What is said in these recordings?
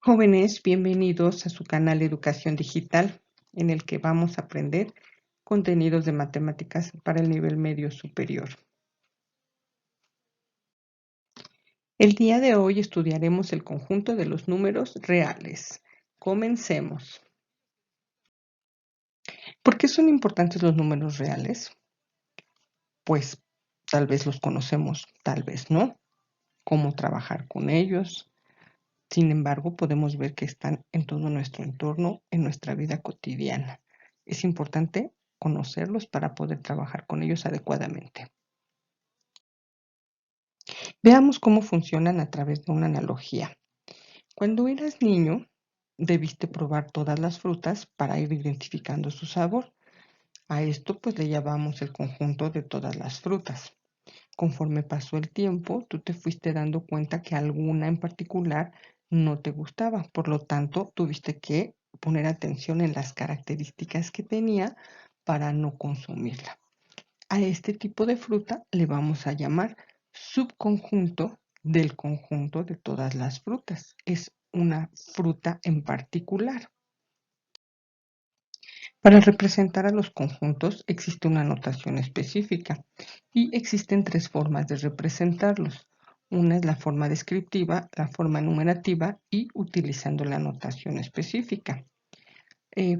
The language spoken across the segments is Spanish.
Jóvenes, bienvenidos a su canal Educación Digital, en el que vamos a aprender contenidos de matemáticas para el nivel medio superior. El día de hoy estudiaremos el conjunto de los números reales. Comencemos. ¿Por qué son importantes los números reales? Pues tal vez los conocemos, tal vez no. Cómo trabajar con ellos. Sin embargo, podemos ver que están en todo nuestro entorno, en nuestra vida cotidiana. Es importante conocerlos para poder trabajar con ellos adecuadamente. Veamos cómo funcionan a través de una analogía. Cuando eras niño, debiste probar todas las frutas para ir identificando su sabor. A esto pues le llamamos el conjunto de todas las frutas. Conforme pasó el tiempo, tú te fuiste dando cuenta que alguna en particular no te gustaba. Por lo tanto, tuviste que poner atención en las características que tenía para no consumirla. A este tipo de fruta le vamos a llamar subconjunto del conjunto de todas las frutas. Es una fruta en particular. Para representar a los conjuntos existe una notación específica y existen tres formas de representarlos. Una es la forma descriptiva, la forma numerativa y utilizando la notación específica.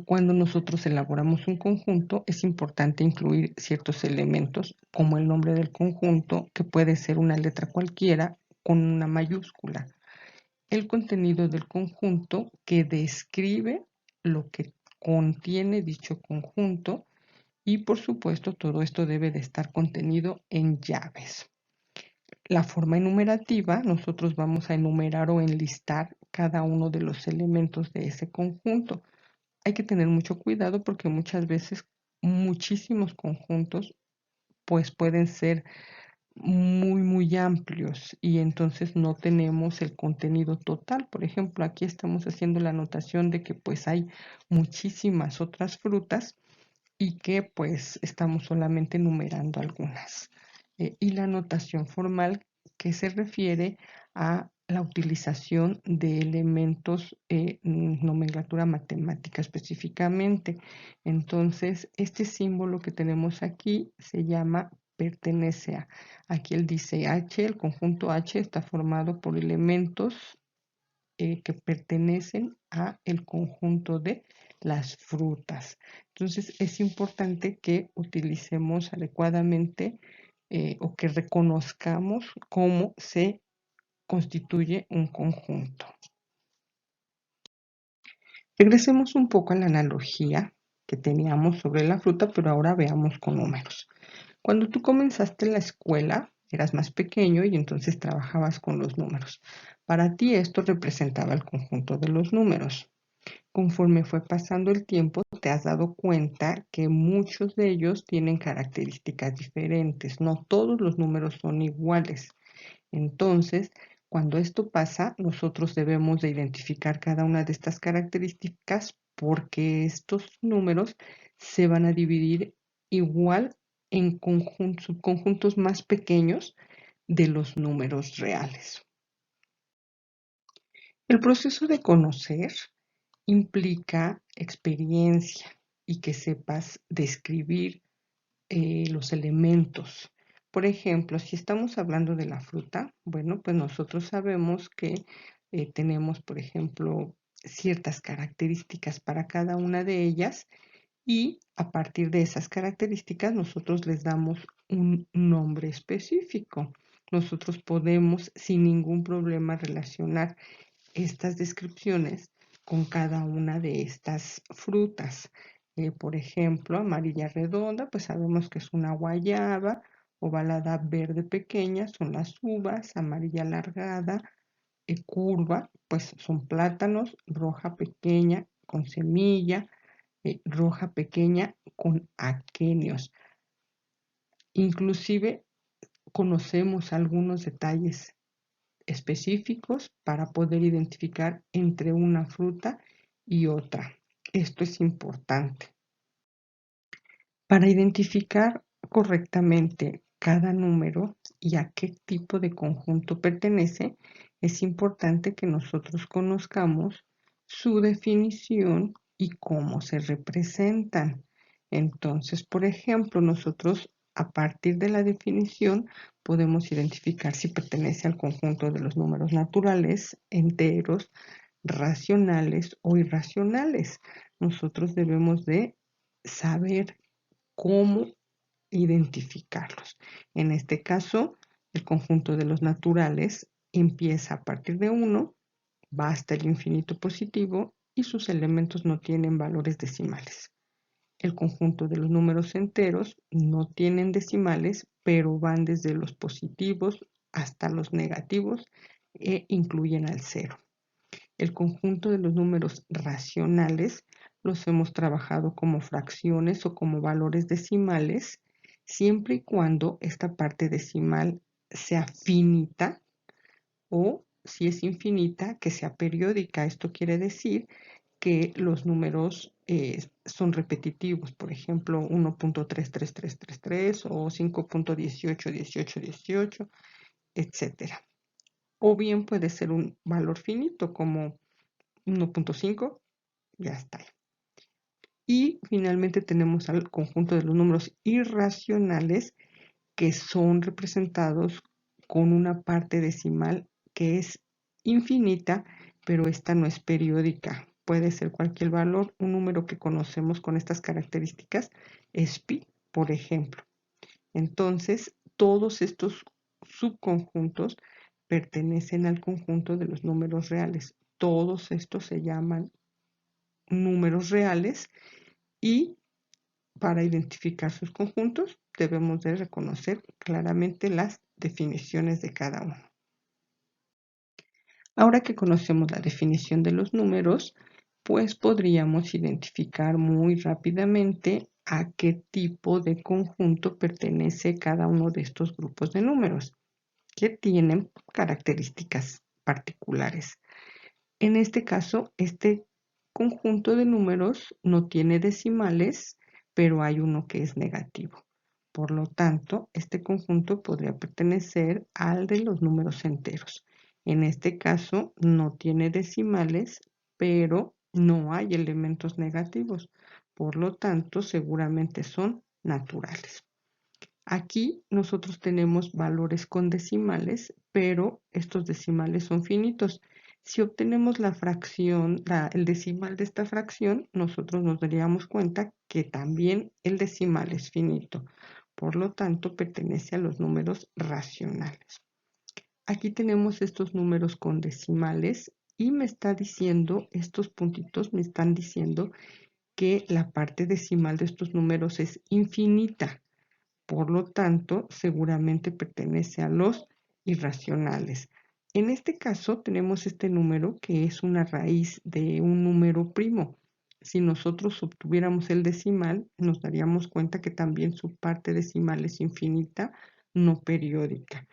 Cuando nosotros elaboramos un conjunto, es importante incluir ciertos elementos, como el nombre del conjunto, que puede ser una letra cualquiera con una mayúscula. El contenido del conjunto que describe lo que contiene dicho conjunto y, por supuesto, todo esto debe de estar contenido en llaves. La forma enumerativa, nosotros vamos a enumerar o enlistar cada uno de los elementos de ese conjunto. Hay que tener mucho cuidado porque muchas veces muchísimos conjuntos pues pueden ser muy amplios y entonces no tenemos el contenido total. Por ejemplo, aquí estamos haciendo la anotación de que pues hay muchísimas otras frutas y que pues estamos solamente numerando algunas. Y la notación formal que se refiere a la utilización de elementos, nomenclatura matemática específicamente. Entonces, este símbolo que tenemos aquí se llama pertenece a. Aquí él dice H, el conjunto H está formado por elementos que pertenecen a el conjunto de las frutas. Entonces es importante que utilicemos adecuadamente o que reconozcamos cómo se constituye un conjunto. Regresemos un poco a la analogía que teníamos sobre la fruta, pero ahora veamos con números. Cuando tú comenzaste la escuela, eras más pequeño y entonces trabajabas con los números. Para ti esto representaba el conjunto de los números. Conforme fue pasando el tiempo, te has dado cuenta que muchos de ellos tienen características diferentes. No todos los números son iguales. Entonces, cuando esto pasa, nosotros debemos de identificar cada una de estas características porque estos números se van a dividir igual en subconjuntos más pequeños de los números reales. El proceso de conocer implica experiencia y que sepas describir los elementos. Por ejemplo, si estamos hablando de la fruta, bueno, pues nosotros sabemos que tenemos, por ejemplo, ciertas características para cada una de ellas y a partir de esas características nosotros les damos un nombre específico. Nosotros podemos sin ningún problema relacionar estas descripciones con cada una de estas frutas. Por ejemplo, amarilla redonda, pues sabemos que es una guayaba, ovalada verde pequeña son las uvas, amarilla alargada, curva, pues son plátanos, roja pequeña con semilla, roja pequeña con aquenios. Inclusive conocemos algunos detalles específicos para poder identificar entre una fruta y otra. Esto es importante. Para identificar correctamente cada número y a qué tipo de conjunto pertenece, es importante que nosotros conozcamos su definición y cómo se representan. Entonces, por ejemplo, nosotros a partir de la definición podemos identificar si pertenece al conjunto de los números naturales, enteros, racionales o irracionales. Nosotros debemos de saber cómo identificarlos. En este caso, el conjunto de los naturales empieza a partir de 1, va hasta el infinito positivo y sus elementos no tienen valores decimales. El conjunto de los números enteros no tienen decimales, pero van desde los positivos hasta los negativos e incluyen al 0. El conjunto de los números racionales los hemos trabajado como fracciones o como valores decimales, siempre y cuando esta parte decimal sea finita o, si es infinita, que sea periódica. Esto quiere decir que los números son repetitivos, por ejemplo, 1.33333 o 5.181818, etc. O bien puede ser un valor finito como 1.5, ya está. Y finalmente tenemos al conjunto de los números irracionales que son representados con una parte decimal que es infinita, pero esta no es periódica. Puede ser cualquier valor. Un número que conocemos con estas características es pi, por ejemplo. Entonces, todos estos subconjuntos pertenecen al conjunto de los números reales. Todos estos se llaman números reales y para identificar sus conjuntos debemos de reconocer claramente las definiciones de cada uno. Ahora que conocemos la definición de los números, pues podríamos identificar muy rápidamente a qué tipo de conjunto pertenece cada uno de estos grupos de números, que tienen características particulares. En este caso, este conjunto de números no tiene decimales, pero hay uno que es negativo. Por lo tanto, este conjunto podría pertenecer al de los números enteros. En este caso, no tiene decimales, pero no hay elementos negativos. Por lo tanto, seguramente son naturales. Aquí nosotros tenemos valores con decimales, pero estos decimales son finitos. Si obtenemos la fracción, el decimal de esta fracción, nosotros nos daríamos cuenta que también el decimal es finito. Por lo tanto, pertenece a los números racionales. Aquí tenemos estos números con decimales y me está diciendo, estos puntitos me están diciendo que la parte decimal de estos números es infinita. Por lo tanto, seguramente pertenece a los irracionales. En este caso, tenemos este número que es una raíz de un número primo. Si nosotros obtuviéramos el decimal, nos daríamos cuenta que también su parte decimal es infinita, no periódica.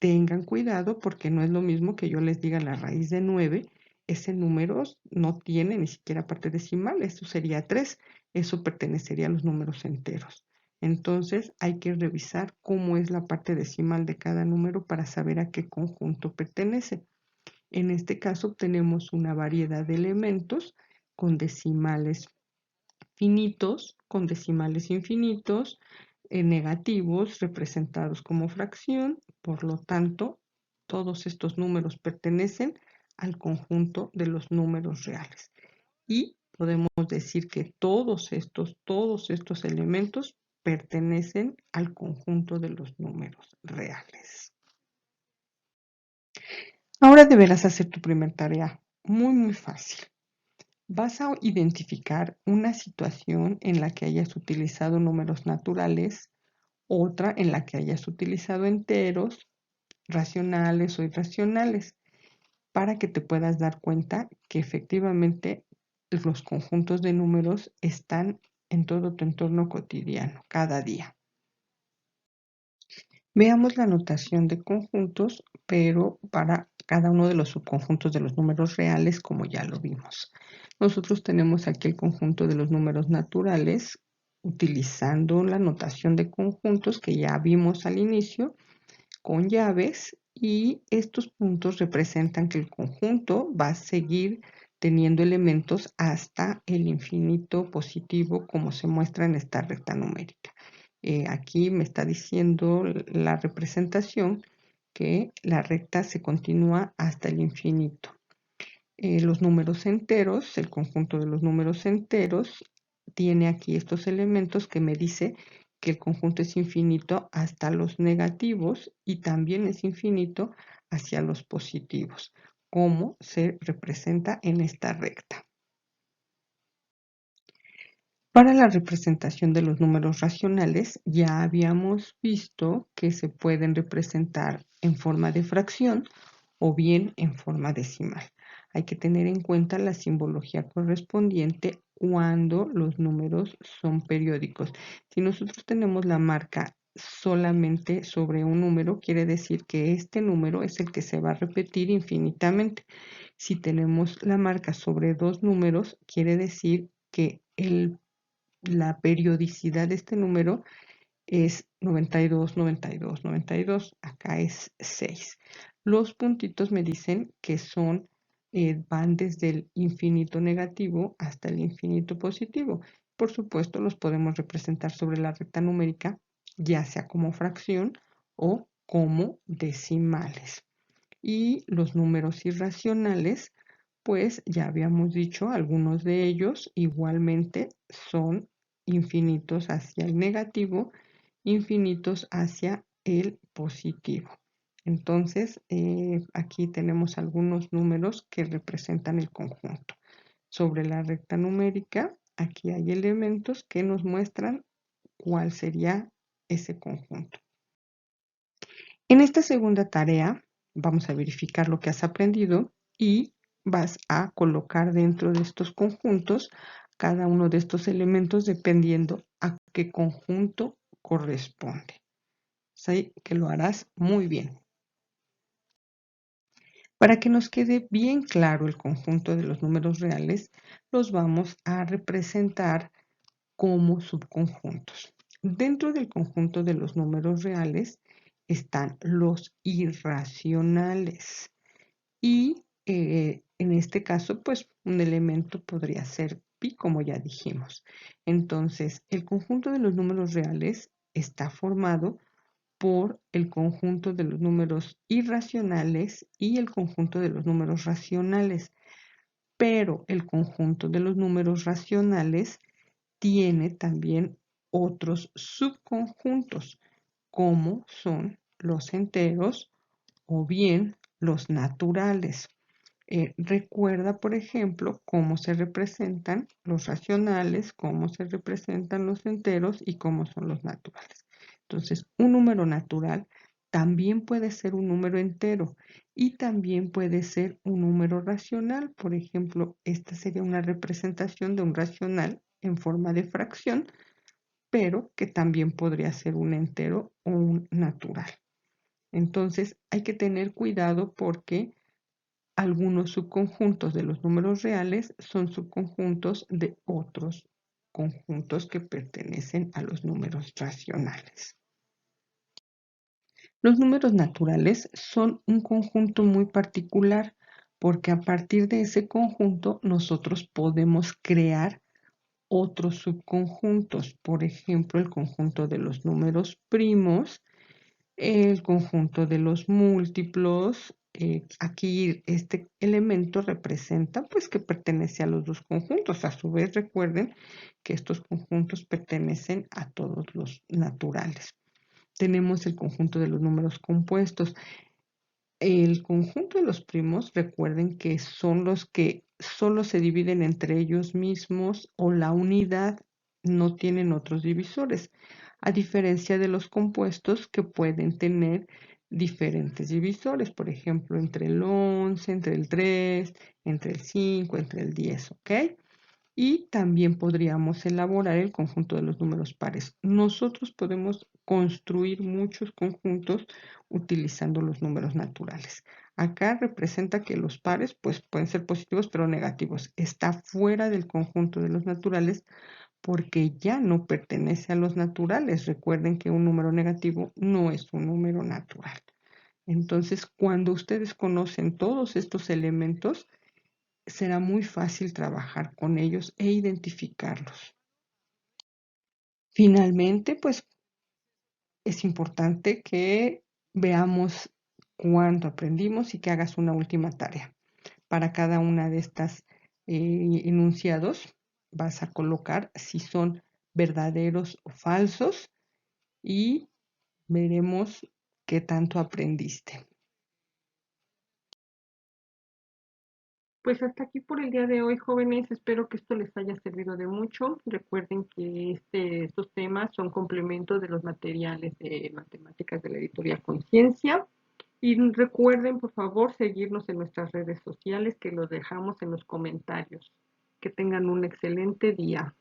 Tengan cuidado porque no es lo mismo que yo les diga la raíz de 9. Ese número no tiene ni siquiera parte decimal, eso sería 3. Eso pertenecería a los números enteros. Entonces hay que revisar cómo es la parte decimal de cada número para saber a qué conjunto pertenece. En este caso obtenemos una variedad de elementos con decimales finitos, con decimales infinitos, negativos representados como fracción. Por lo tanto, todos estos números pertenecen al conjunto de los números reales. Y podemos decir que todos estos elementos pertenecen al conjunto de los números reales. Ahora deberás hacer tu primer tarea. Muy fácil. Vas a identificar una situación en la que hayas utilizado números naturales, otra en la que hayas utilizado enteros, racionales o irracionales, para que te puedas dar cuenta que efectivamente los conjuntos de números están en todo tu entorno cotidiano, cada día. Veamos la notación de conjuntos, pero para cada uno de los subconjuntos de los números reales, como ya lo vimos. Nosotros tenemos aquí el conjunto de los números naturales, utilizando la notación de conjuntos que ya vimos al inicio, con llaves y estos puntos representan que el conjunto va a seguir teniendo elementos hasta el infinito positivo, como se muestra en esta recta numérica. Aquí me está diciendo la representación que la recta se continúa hasta el infinito. Los números enteros, el conjunto de los números enteros, tiene aquí estos elementos que me dice que el conjunto es infinito hasta los negativos y también es infinito hacia los positivos, como se representa en esta recta. Para la representación de los números racionales, ya habíamos visto que se pueden representar en forma de fracción o bien en forma decimal. Hay que tener en cuenta la simbología correspondiente cuando los números son periódicos. Si nosotros tenemos la marca solamente sobre un número, quiere decir que este número es el que se va a repetir infinitamente. Si tenemos la marca sobre dos números, quiere decir que la periodicidad de este número es 92, 92, 92. Acá es 6. Los puntitos me dicen que van desde el infinito negativo hasta el infinito positivo. Por supuesto, los podemos representar sobre la recta numérica, ya sea como fracción o como decimales. Y los números irracionales, pues ya habíamos dicho, algunos de ellos igualmente son infinitos hacia el negativo, infinitos hacia el positivo. Entonces, aquí tenemos algunos números que representan el conjunto. Sobre la recta numérica, aquí hay elementos que nos muestran cuál sería ese conjunto. En esta segunda tarea, vamos a verificar lo que has aprendido y vas a colocar dentro de estos conjuntos cada uno de estos elementos dependiendo a qué conjunto corresponde. Sé que lo harás muy bien. Para que nos quede bien claro el conjunto de los números reales, los vamos a representar como subconjuntos. Dentro del conjunto de los números reales están los irracionales y en este caso, pues un elemento podría ser pi, como ya dijimos. Entonces, el conjunto de los números reales está formado por el conjunto de los números irracionales y el conjunto de los números racionales. Pero el conjunto de los números racionales tiene también otros subconjuntos, como son los enteros o bien los naturales. Recuerda, por ejemplo, cómo se representan los racionales, cómo se representan los enteros y cómo son los naturales. Entonces, un número natural también puede ser un número entero y también puede ser un número racional. Por ejemplo, esta sería una representación de un racional en forma de fracción, pero que también podría ser un entero o un natural. Entonces, hay que tener cuidado porque algunos subconjuntos de los números reales son subconjuntos de otros conjuntos que pertenecen a los números racionales. Los números naturales son un conjunto muy particular porque a partir de ese conjunto nosotros podemos crear otros subconjuntos, por ejemplo, el conjunto de los números primos, el conjunto de los múltiplos. Aquí este elemento representa pues que pertenece a los dos conjuntos. A su vez recuerden que estos conjuntos pertenecen a todos los naturales. Tenemos el conjunto de los números compuestos. El conjunto de los primos, recuerden que son los que solo se dividen entre ellos mismos o la unidad, no tienen otros divisores, a diferencia de los compuestos que pueden tener diferentes divisores, por ejemplo, entre el 11, entre el 3, entre el 5, entre el 10, ¿ok? Y también podríamos elaborar el conjunto de los números pares. Nosotros podemos construir muchos conjuntos utilizando los números naturales. Acá representa que los pares pues, pueden ser positivos pero negativos. Está fuera del conjunto de los naturales porque ya no pertenece a los naturales. Recuerden que un número negativo no es un número natural. Entonces, cuando ustedes conocen todos estos elementos, será muy fácil trabajar con ellos e identificarlos. Finalmente, pues es importante que veamos cuánto aprendimos y que hagas una última tarea. Para cada una de estas enunciados vas a colocar si son verdaderos o falsos y veremos qué tanto aprendiste. Pues hasta aquí por el día de hoy, jóvenes. Espero que esto les haya servido de mucho. Recuerden que estos temas son complementos de los materiales de matemáticas de la editorial Conciencia. Y recuerden, por favor, seguirnos en nuestras redes sociales que los dejamos en los comentarios. Que tengan un excelente día.